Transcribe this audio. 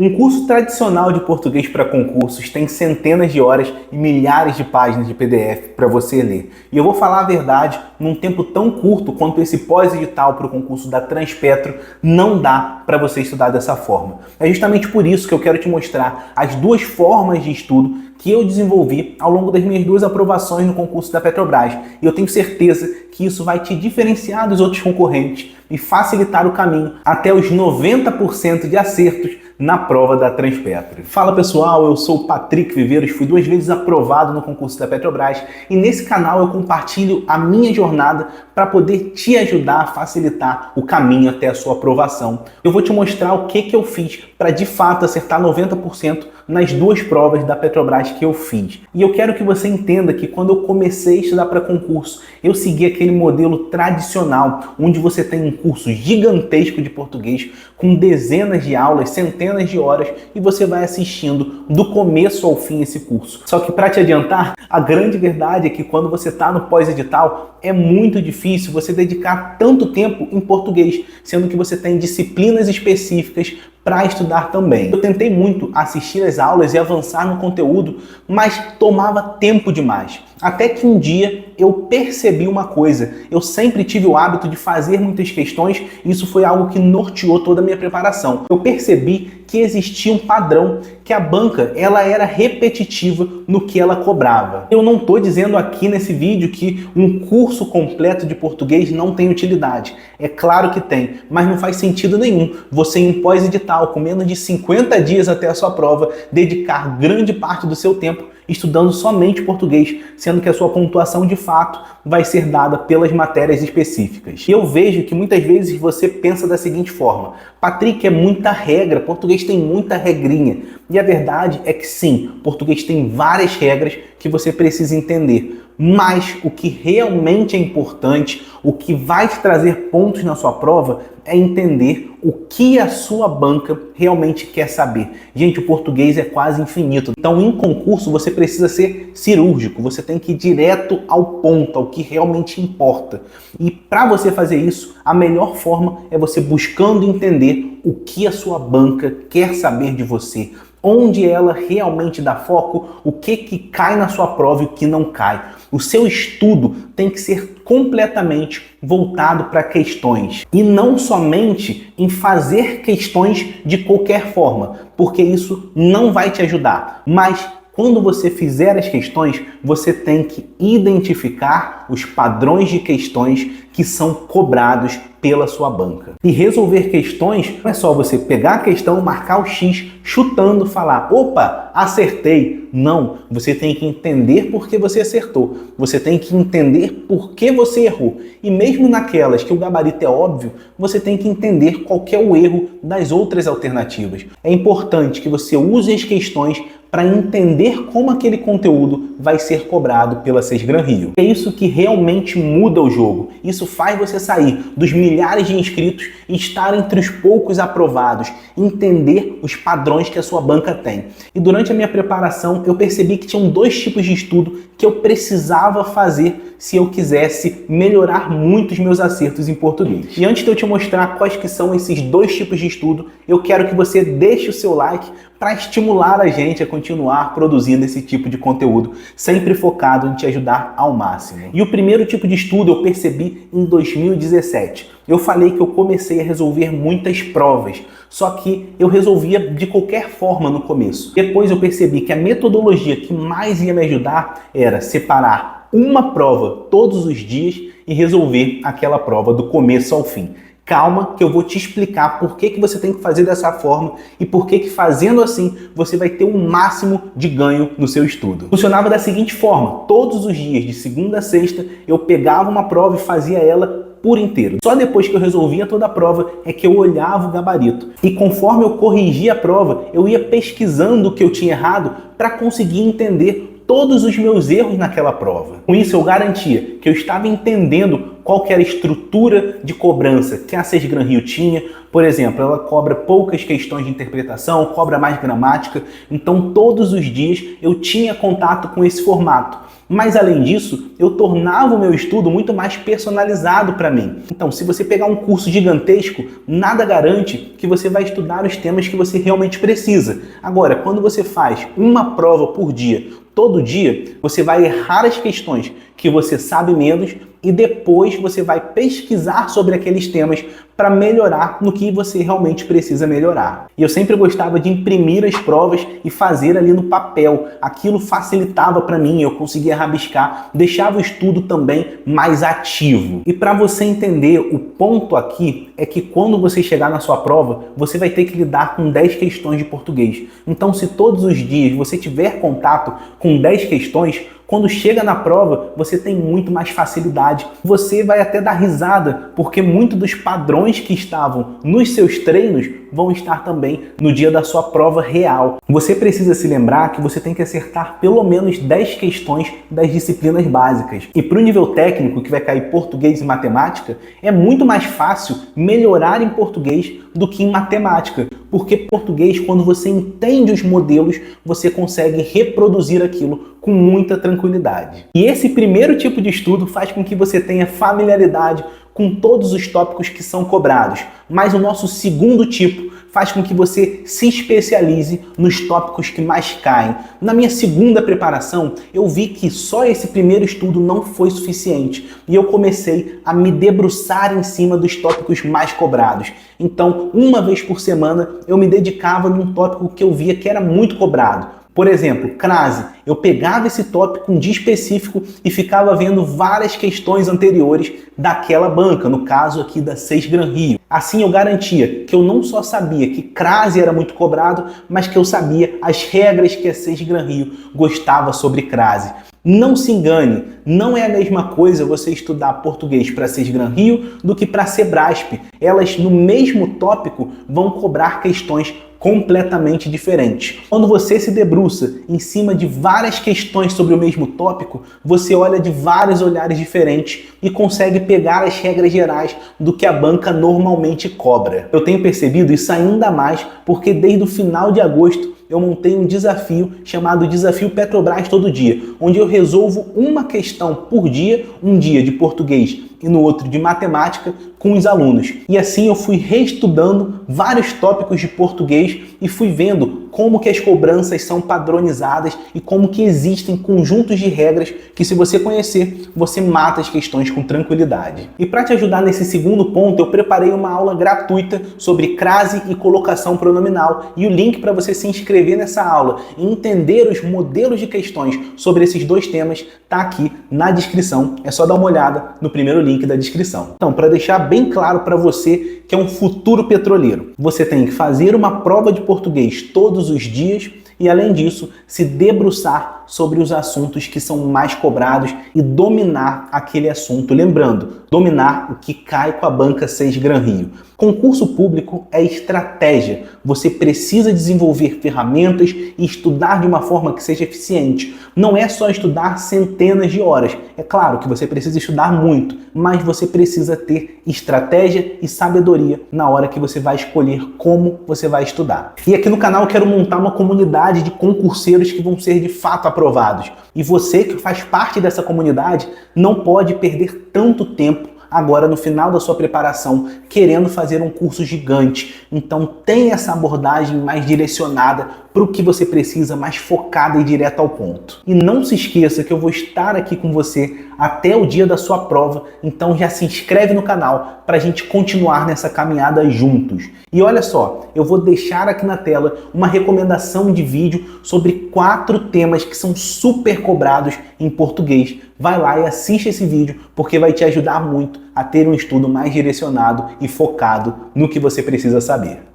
Um curso tradicional de português para concursos tem centenas de horas e milhares de páginas de PDF para você ler. E eu vou falar a verdade, num tempo tão curto quanto esse pós-edital para o concurso da Transpetro, não dá para você estudar dessa forma. É justamente por isso que eu quero te mostrar as duas formas de estudo que eu desenvolvi ao longo das minhas duas aprovações no concurso da Petrobras. E eu tenho certeza que isso vai te diferenciar dos outros concorrentes e facilitar o caminho até os 90% de acertos na prova da Transpetro. Fala pessoal, eu sou o Patrick Viveiros, fui 2 vezes aprovado no concurso da Petrobras e nesse canal eu compartilho a minha jornada para poder te ajudar a facilitar o caminho até a sua aprovação. Eu vou te mostrar o que eu fiz para de fato acertar 90% nas duas provas da Petrobras que eu fiz. E eu quero que você entenda que quando eu comecei a estudar para concurso, eu segui aquele modelo tradicional, onde você tem um curso gigantesco de português, com dezenas de aulas, centenas de horas, e você vai assistindo do começo ao fim esse curso. Só que para te adiantar, a grande verdade é que quando você está no pós-edital, é muito difícil você dedicar tanto tempo em português, sendo que você tem disciplinas específicas para estudar também. Eu tentei muito assistir as aulas e avançar no conteúdo, mas tomava tempo demais. Até que um dia eu percebi uma coisa. Eu sempre tive o hábito de fazer muitas questões e isso foi algo que norteou toda a minha preparação. Eu percebi que existia um padrão, que a banca ela era repetitiva no que ela cobrava. Eu não estou dizendo aqui nesse vídeo que um curso completo de português não tem utilidade. É claro que tem, mas não faz sentido nenhum você em pós-edital, com menos de 50 dias até a sua prova, dedicar grande parte do seu tempo estudando somente português, sendo que a sua pontuação de fato vai ser dada pelas matérias específicas. E eu vejo que muitas vezes você pensa da seguinte forma: Patrick, é muita regra, português tem muita regrinha. E a verdade é que sim, português tem várias regras que você precisa entender. Mas o que realmente é importante, o que vai te trazer pontos na sua prova, é entender o que a sua banca realmente quer saber. Gente, o português é quase infinito. Então, em concurso, você precisa ser cirúrgico. Você tem que ir direto ao ponto, ao que realmente importa. E para você fazer isso, a melhor forma é você buscando entender o que a sua banca quer saber de você. Onde ela realmente dá foco, o que cai na sua prova e o que não cai. O seu estudo tem que ser completamente voltado para questões e não somente em fazer questões de qualquer forma, porque isso não vai te ajudar. Mas quando você fizer as questões, você tem que identificar os padrões de questões que são cobrados pela sua banca. E resolver questões não é só você pegar a questão, marcar o X, chutando, falar, opa, acertei. Não, você tem que entender por que você acertou. Você tem que entender por que você errou. E mesmo naquelas que o gabarito é óbvio, você tem que entender qual que é o erro das outras alternativas. É importante que você use as questões para entender como aquele conteúdo vai ser cobrado pela Sesgran Rio. É isso que realmente muda o jogo. Isso faz você sair dos milhares de inscritos e estar entre os poucos aprovados, entender os padrões que a sua banca tem. E durante a minha preparação, eu percebi que tinham 2 tipos de estudo que eu precisava fazer se eu quisesse melhorar muito os meus acertos em português. E antes de eu te mostrar quais que são esses 2 tipos de estudo, eu quero que você deixe o seu like para estimular a gente a continuar produzindo esse tipo de conteúdo, sempre focado em te ajudar ao máximo. E o primeiro tipo de estudo eu percebi em 2017. Eu falei que eu comecei a resolver muitas provas, só que eu resolvia de qualquer forma no começo. Depois eu percebi que a metodologia que mais ia me ajudar era separar uma prova todos os dias e resolver aquela prova do começo ao fim. Calma que eu vou te explicar por que você tem que fazer dessa forma e por que fazendo assim você vai ter o máximo de ganho no seu estudo. Funcionava da seguinte forma: todos os dias, de segunda a sexta, eu pegava uma prova e fazia ela por inteiro. Só depois que eu resolvia toda a prova é que eu olhava o gabarito. E conforme eu corrigia a prova, eu ia pesquisando o que eu tinha errado para conseguir entender todos os meus erros naquela prova. Com isso eu garantia que eu estava entendendo qual que era a estrutura de cobrança que a SesGranRio tinha. Por exemplo, ela cobra poucas questões de interpretação, cobra mais gramática, então todos os dias eu tinha contato com esse formato. Mas além disso, eu tornava o meu estudo muito mais personalizado para mim. Então, se você pegar um curso gigantesco, nada garante que você vai estudar os temas que você realmente precisa. Agora, quando você faz uma prova por dia, todo dia, você vai errar as questões que você sabe menos e depois você vai pesquisar sobre aqueles temas para melhorar no que você realmente precisa melhorar. E eu sempre gostava de imprimir as provas e fazer ali no papel. Aquilo facilitava para mim, eu conseguia rabiscar, deixava o estudo também mais ativo. E para você entender, o ponto aqui é que quando você chegar na sua prova, você vai ter que lidar com 10 questões de português. Então, se todos os dias você tiver contato com 10 questões, quando chega na prova, você tem muito mais facilidade. Você vai até dar risada, porque muitos dos padrões que estavam nos seus treinos vão estar também no dia da sua prova real. Você precisa se lembrar que você tem que acertar pelo menos 10 questões das disciplinas básicas. E para o nível técnico, que vai cair português e matemática, é muito mais fácil melhorar em português do que em matemática. Porque português, quando você entende os modelos, você consegue reproduzir aquilo com muita tranquilidade. E esse primeiro tipo de estudo faz com que você tenha familiaridade com todos os tópicos que são cobrados. Mas o nosso segundo tipo faz com que você se especialize nos tópicos que mais caem. Na minha segunda preparação, eu vi que só esse primeiro estudo não foi suficiente e eu comecei a me debruçar em cima dos tópicos mais cobrados. Então, uma vez por semana, eu me dedicava num tópico que eu via que era muito cobrado. Por exemplo, crase. Eu pegava esse tópico, um dia específico, e ficava vendo várias questões anteriores daquela banca, no caso aqui da SesGranRio. Assim eu garantia que eu não só sabia que crase era muito cobrado, mas que eu sabia as regras que a SesGranRio gostava sobre crase. Não se engane, não é a mesma coisa você estudar português para SesGranRio do que para Sebrasp. Elas, no mesmo tópico, vão cobrar questões completamente diferentes. Quando você se debruça em cima de várias questões sobre o mesmo tópico, você olha de vários olhares diferentes e consegue pegar as regras gerais do que a banca normalmente cobra. Eu tenho percebido isso ainda mais porque desde o final de agosto eu montei um desafio chamado Desafio Petrobras Todo Dia, onde eu resolvo uma questão por dia, um dia de português e no outro de matemática, com os alunos. E assim eu fui reestudando vários tópicos de português e fui vendo como que as cobranças são padronizadas e como que existem conjuntos de regras que, se você conhecer, você mata as questões com tranquilidade. E para te ajudar nesse segundo ponto, eu preparei uma aula gratuita sobre crase e colocação pronominal, e o link para você se inscrever nessa aula e entender os modelos de questões sobre esses dois temas está aqui na descrição. É só dar uma olhada no primeiro link da descrição. Então, para deixar bem claro para você que é um futuro petroleiro, você tem que fazer uma prova de português todos os dias e, além disso, se debruçar sobre os assuntos que são mais cobrados e dominar aquele assunto. Lembrando, dominar o que cai com a banca SesGranRio. Concurso público é estratégia. Você precisa desenvolver ferramentas e estudar de uma forma que seja eficiente. Não é só estudar centenas de horas. É claro que você precisa estudar muito, mas você precisa ter estratégia e sabedoria na hora que você vai escolher como você vai estudar. E aqui no canal eu quero montar uma comunidade de concurseiros que vão ser de fato aprovados. E você que faz parte dessa comunidade não pode perder tanto tempo agora no final da sua preparação, querendo fazer um curso gigante. Então tenha essa abordagem mais direcionada para o que você precisa, mais focada e direta ao ponto. E não se esqueça que eu vou estar aqui com você até o dia da sua prova, então já se inscreve no canal para a gente continuar nessa caminhada juntos. E olha só, eu vou deixar aqui na tela uma recomendação de vídeo sobre 4 temas que são super cobrados em português. Vai lá e assiste esse vídeo, porque vai te ajudar muito a ter um estudo mais direcionado e focado no que você precisa saber.